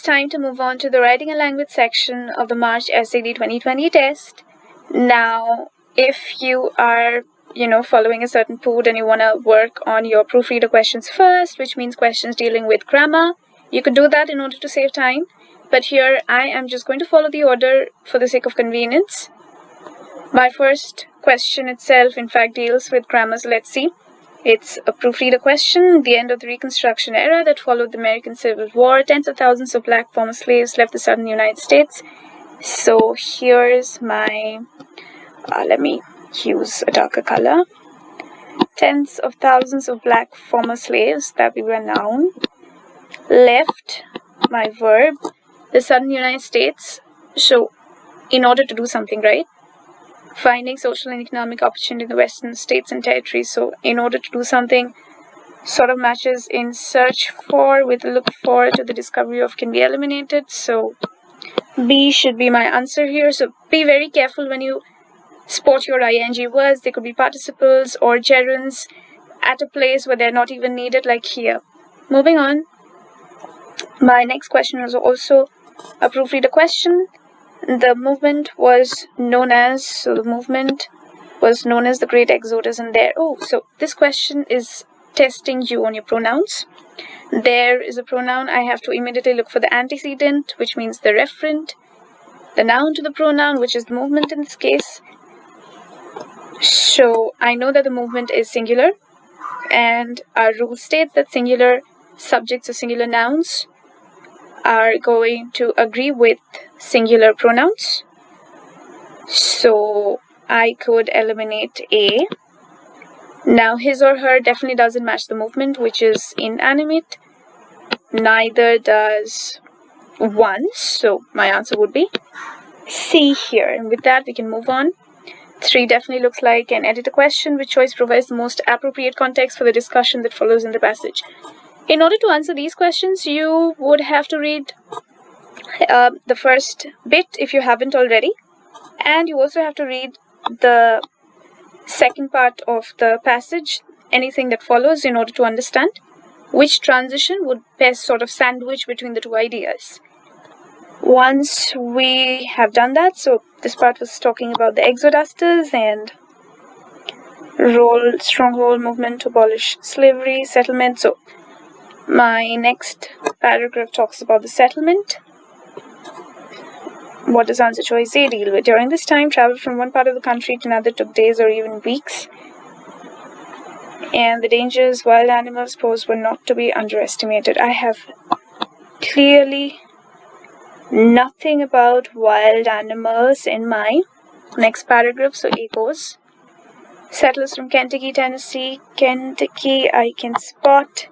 it's time to move on to the Writing and Language section of the March SAD 2020 test. Now, if you are, following a certain POOD and you want to work on your proofreader questions first, which means questions dealing with grammar, you could do that in order to save time. But here, I am just going to follow the order for the sake of convenience. My first question itself, in fact, deals with grammar, so let's see. It's a proofreader question. The end of the Reconstruction era that followed the American Civil War, tens of thousands of black former slaves left the southern United States. So here's my, let me use a darker color. Tens of thousands of black former slaves, that will be a noun, left, my verb, the southern United States. So in order to do something, right? Finding social and economic opportunity in the western states and territories. So in order to do something, sort of matches in search for with look for to the discovery of can be eliminated. So B should be my answer here. So be very careful when you spot your ing words. They could be participles or gerunds at a place where they're not even needed, like here. Moving on. My next question was also a proofreader question. The movement was known as, the Great Exodus, and there. So this question is testing you on your pronouns. There is a pronoun. I have to immediately look for the antecedent, which means the referent, the noun to the pronoun, which is the movement in this case. So I know that the movement is singular, and our rule states that singular subjects or singular nouns are going to agree with singular pronouns. So I could eliminate A. Now his or her definitely doesn't match the movement, which is inanimate. Neither does one. So my answer would be C here. And with that, we can move on. 3 definitely looks like an editor question. Which choice provides the most appropriate context for the discussion that follows in the passage? In order to answer these questions, you would have to read the first bit if you haven't already, and you also have to read the second part of the passage, anything that follows, in order to understand which transition would best sort of sandwich between the two ideas. Once we have done that, so this part was talking about the exodusters and stronghold movement to abolish slavery, settlement. So my next paragraph talks about the settlement. What does answer choice A deal with? During this time, travel from one part of the country to another took days or even weeks, and the dangers wild animals pose were not to be underestimated. I have clearly nothing about wild animals in my next paragraph, so A goes. Settlers from Kentucky, Tennessee. Kentucky, I can spot.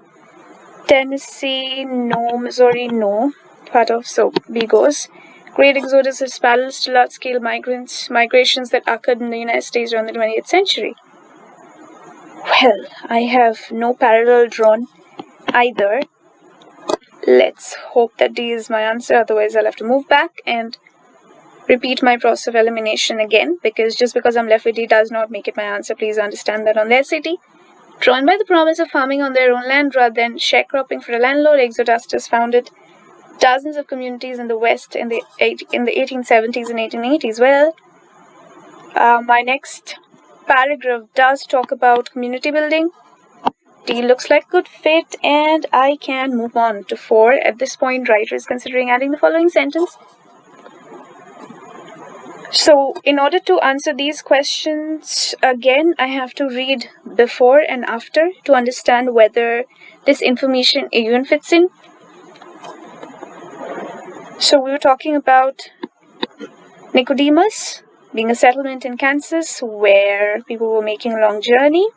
Tennessee, no. Missouri, no. Part of, so B goes. Great Exodus is parallels to large-scale migrations that occurred in the United States around the 20th century. Well, I have no parallel drawn either. Let's hope that D is my answer, otherwise I'll have to move back and repeat my process of elimination again, because just because I'm left with D does not make it my answer. Please understand that. On the SAT, drawn by the promise of farming on their own land rather than sharecropping for a landlord, exodusters founded dozens of communities in the West in the 1870s and 1880s. Well, my next paragraph does talk about community building. D looks like a good fit, and I can move on to 4. At this point, writer is considering adding the following sentence. So, in order to answer these questions, again, I have to read before and after to understand whether this information even fits in. So, we were talking about Nicodemus being a settlement in Kansas where people were making a long journey.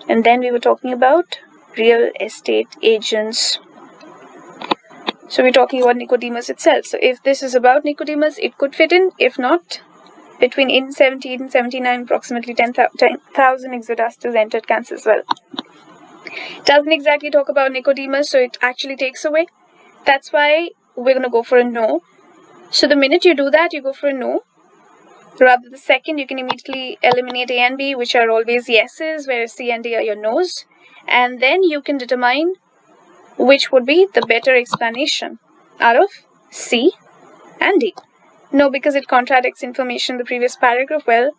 And then we were talking about real estate agents. So we're talking about Nicodemus itself. So if this is about Nicodemus, it could fit in. If not, between 1870 and 1879, approximately 10,000 exodusters entered Kansas. Well, it doesn't exactly talk about Nicodemus, so it actually takes away. That's why we're going to go for a no. So the minute you do that, you go for a no. Rather the second, you can immediately eliminate A and B, which are always yeses, whereas C and D are your no's. And then you can determine which would be the better explanation. out of C and D. No, because it contradicts information in the previous paragraph. Well,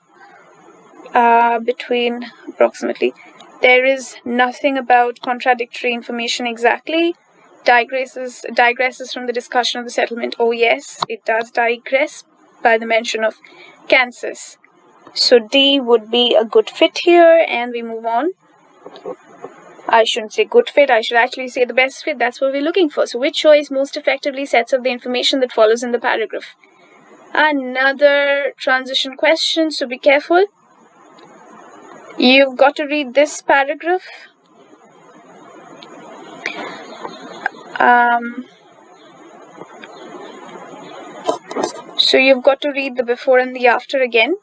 between approximately. There is nothing about contradictory information exactly. Digresses from the discussion of the settlement. Oh yes, it does digress by the mention of Kansas. So D would be a good fit here, and we move on. I shouldn't say good fit, I should actually say the best fit. That's what we're looking for. So which choice most effectively sets up the information that follows in the paragraph? Another transition question, so be careful. You've got to read this paragraph. So you've got to read the before and the after again.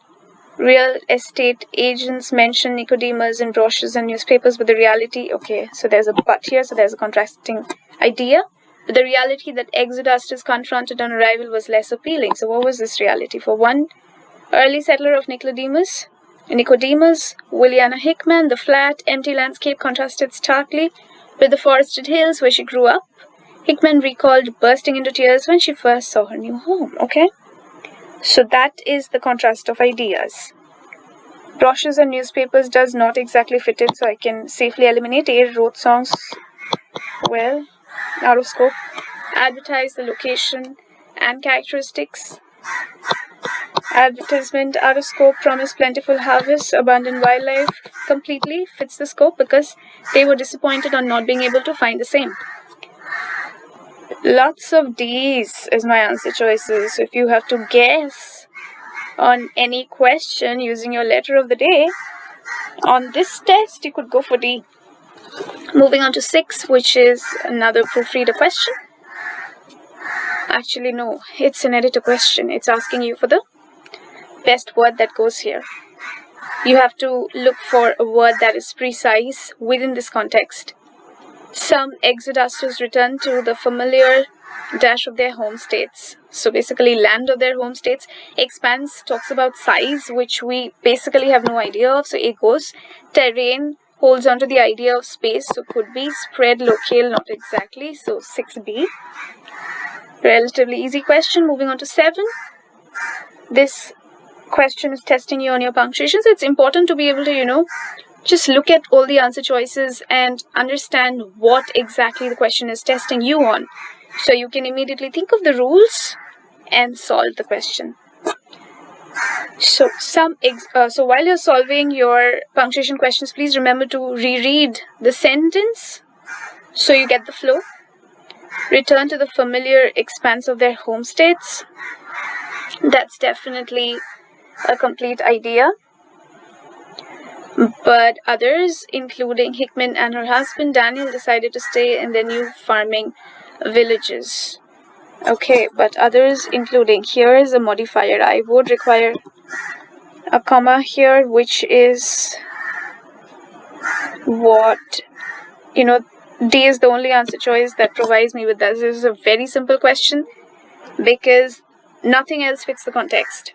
Real estate agents mention Nicodemus in brochures and newspapers, but the reality, okay, so there's a but here, so there's a contrasting idea. But the reality that Exodus confronted on arrival was less appealing. So what was this reality? For one, early settler of Nicodemus, Williana Hickman, the flat, empty landscape contrasted starkly with the forested hills where she grew up. Hickman recalled bursting into tears when she first saw her new home, okay? So that is the contrast of ideas. Brochures and newspapers does not exactly fit it, so I can safely eliminate. A wrote songs, well, out of scope. Advertise the location and characteristics. Advertisement out of scope. Promise plentiful harvest, abundant wildlife. Completely fits the scope because they were disappointed on not being able to find the same. Lots of D's is my answer choices. So if you have to guess on any question using your letter of the day, on this test you could go for D. Moving on to 6, which is another proofreader question. Actually, no, it's an editor question. It's asking you for the best word that goes here. You have to look for a word that is precise within this context. Some exodusters return to the familiar dash of their home states. So basically land of their home states. Expanse talks about size, which we basically have no idea of. So A goes. Terrain holds on to the idea of space. So could be. Spread, locale, not exactly. So 6B. Relatively easy question. Moving on to 7. This question is testing you on your punctuation. So it's important to be able to, just look at all the answer choices and understand what exactly the question is testing you on. So you can immediately think of the rules and solve the question. So while you're solving your punctuation questions, please remember to reread the sentence so you get the flow. Return to the familiar expanse of their home states. That's definitely a complete idea. But others, including Hickman and her husband Daniel, decided to stay in their new farming villages. Okay, but others, including, here is a modifier. I would require a comma here, which is what, D is the only answer choice that provides me with that. This is a very simple question because nothing else fits the context.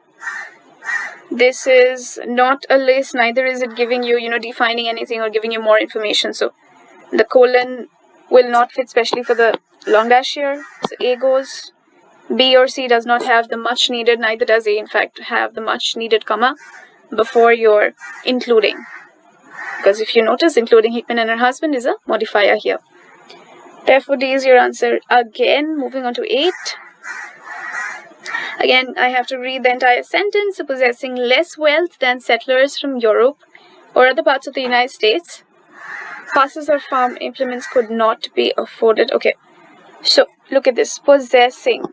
This is not a list, neither is it giving you, defining anything or giving you more information. So the colon will not fit, especially for the long dash here. So A goes. B or C does not have the much needed, neither does A, in fact, have the much needed comma before your including. Because if you notice, including Hickman and her husband is a modifier here. Therefore, D is your answer again. Moving on to 8. Again, I have to read the entire sentence. Possessing less wealth than settlers from Europe or other parts of the United States, horses or farm implements could not be afforded. Okay, so look at this. Possessing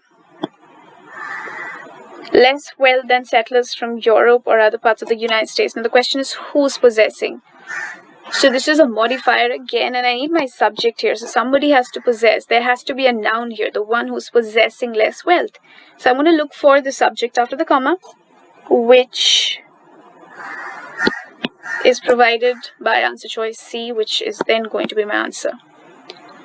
less wealth than settlers from Europe or other parts of the United States. Now the question is, who's possessing? So this is a modifier again, and I need my subject here. So somebody has to possess. There has to be a noun here, the one who's possessing less wealth. So I'm going to look for the subject after the comma, which is provided by answer choice C, which is then going to be my answer.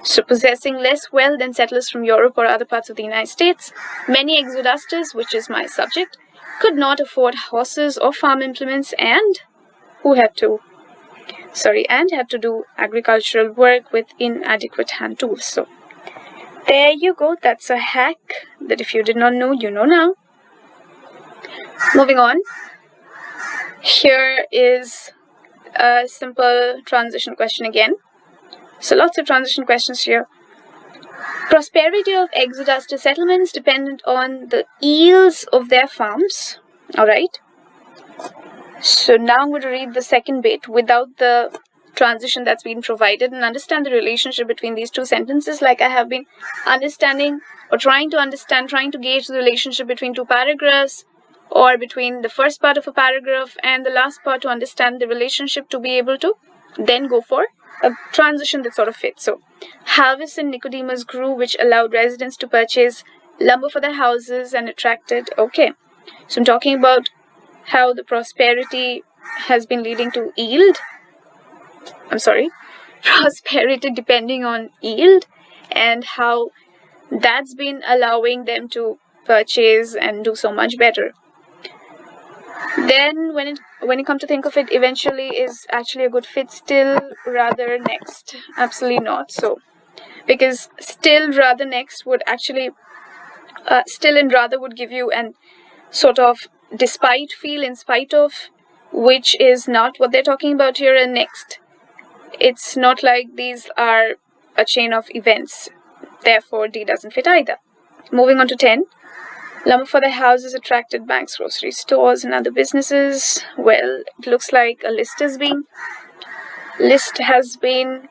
So possessing less wealth than settlers from Europe or other parts of the United States, many exodusters, which is my subject, could not afford horses or farm implements and had to do agricultural work with inadequate hand tools. So There you go. That's a hack that if you did not know, you know now. Moving on. Here is a simple transition question again. So lots of transition questions here. Prosperity of exodus to settlements dependent on the yields of their farms. Alright. So now I'm going to read the second bit without the transition that's been provided and understand the relationship between these two sentences, like I have been understanding or trying to gauge the relationship between two paragraphs or between the first part of a paragraph and the last part to understand the relationship, to be able to then go for a transition that sort of fits. So, harvests in Nicodemus grew, which allowed residents to purchase lumber for their houses and attracted. Okay, so I'm talking about how the prosperity has been leading to yield. Prosperity depending on yield, and how that's been allowing them to purchase and do so much better. Then when you come to think of it, eventually is actually a good fit. Still, rather, next. Absolutely not. So, because still, rather, next would actually still and rather would give you an sort of despite feel, in spite of, which is not what they're talking about here. And next, it's not like these are a chain of events. Therefore, D doesn't fit either. Moving on to 10. Lumber for the houses attracted banks, grocery stores, and other businesses. Well, it looks like a list has been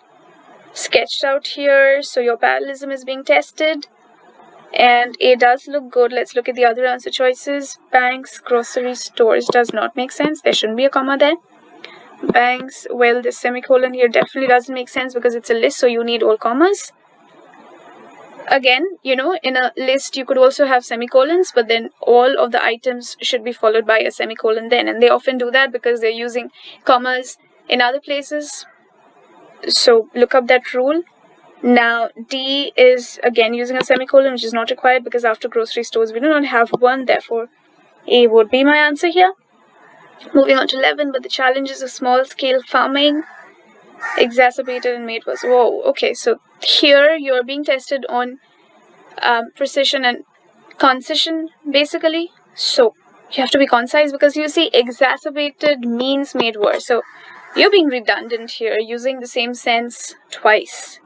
sketched out here. So your parallelism is being tested. And A does look good. Let's look at the other answer choices. Banks, grocery stores does not make sense. There shouldn't be a comma there. Banks, well, this semicolon here definitely doesn't make sense because it's a list, so you need all commas. Again, in a list you could also have semicolons, but then all of the items should be followed by a semicolon then, and they often do that because they're using commas in other places. So look up that rule. Now D is again using a semicolon, which is not required because after grocery stores we do not have one, therefore A would be my answer here. Moving on to 11, but the challenges of small-scale farming exacerbated and made worse. Whoa, okay, so here you're being tested on precision and concision, basically. So you have to be concise because you see exacerbated means made worse. So you're being redundant here, using the same sense twice.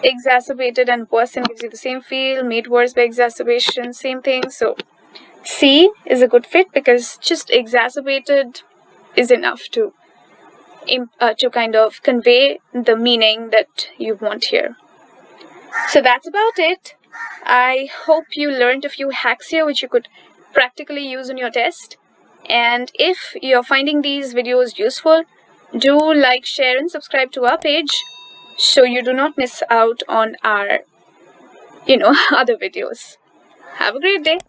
Exacerbated and worsen gives you the same feel, made worse by exacerbation, same thing. So C is a good fit because just exacerbated is enough to kind of convey the meaning that you want here. So that's about it. I hope you learned a few hacks here which you could practically use in your test. And if you're finding these videos useful, do like, share, and subscribe to our page so you do not miss out on our, other videos. Have a great day.